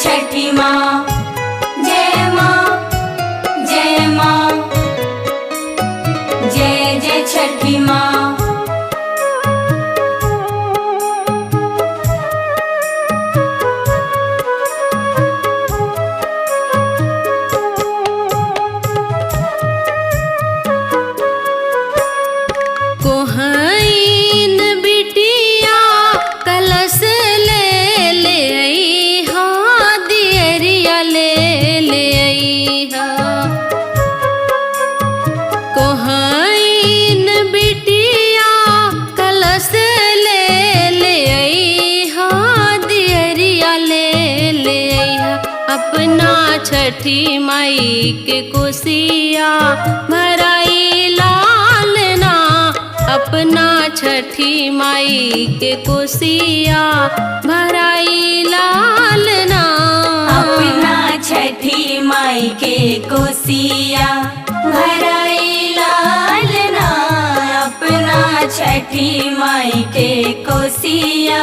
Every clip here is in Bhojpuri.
छठी माँ, जय माँ, जय माँ, जय जय छठी माँ। कोहईन बिटिया कलश ले ले आई हा, दियरिया ले ले आई हा। कोहईन बिटिया कलश ले ले आई हा, दियरिया ले ले आई हा। अपना छठी माई के कोसिया भराई लाल ना, अपना छठी माई के कोसिया भराई लाल ना। अपना छठी माई के कोसिया भराई लाल ना, अपना छठी माई के कोसिया।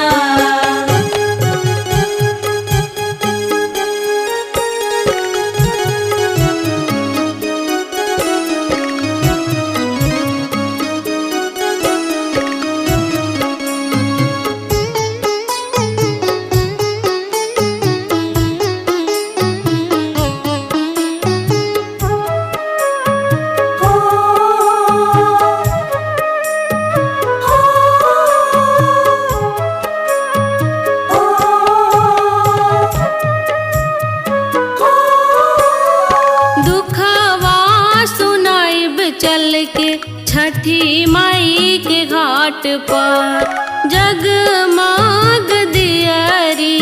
चल के छठी माई के घाट पर जगमग दियरी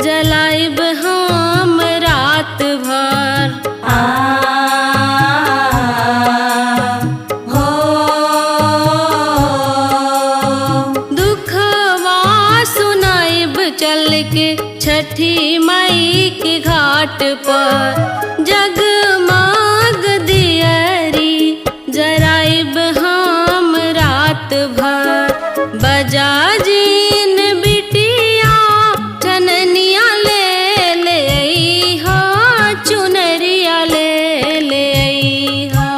जलाइब हम रात भर। हो दुखवा सुनाइब चल के छठी माई के घाट पर जगमग दियरी जराइब हम रात भर। बजा जीन बिटिया चननिया ले ले आई हा, चुनरिया ले ले आई हा।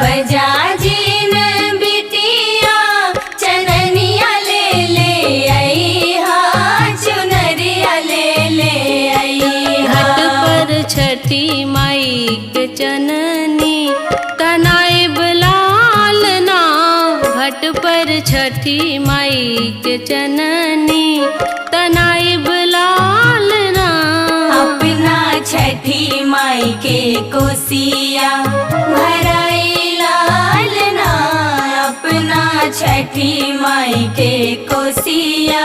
बजा जीन बिटिया चननिया ले ले आई हा, चुनरिया ले ले आई हा। घाट पर छठी माई के चननी तनाइब लाल ना, घाट पर छठी माई के चननी तनाइब लाल ना। अपना छठी माई के कोसिया भराई लाल ना, अपना छठी माई के कोसिया।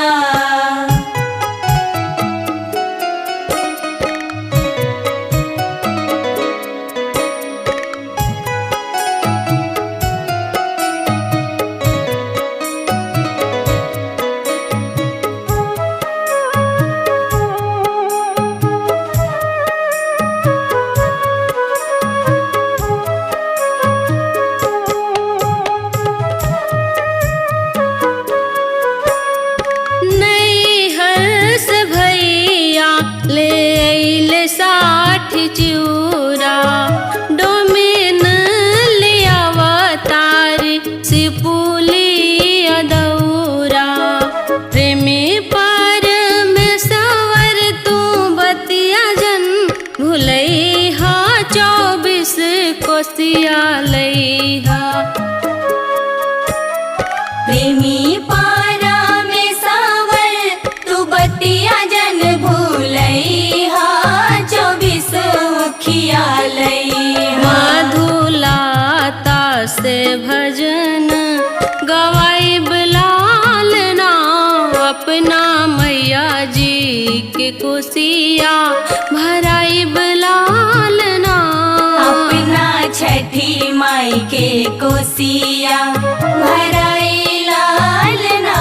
चूरा डोमिन ले अवतार सिपुली अदौरा। प्रेमी पर में सवर तू बतिया जन भुलई हा, 24 कोसिया लई हा। प्रेमी पारा में सावर तू बतिया जन भूलई हा, 24 मुखिया लई हा। मधुलाता से भजन गवाइब लाल ना, अपना मैया जी के कोसिया भराइब लाल ना। अपना छठी माई के कोसिया भराई लाल ना,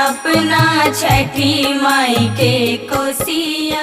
अपना छठी माई के कोसिया।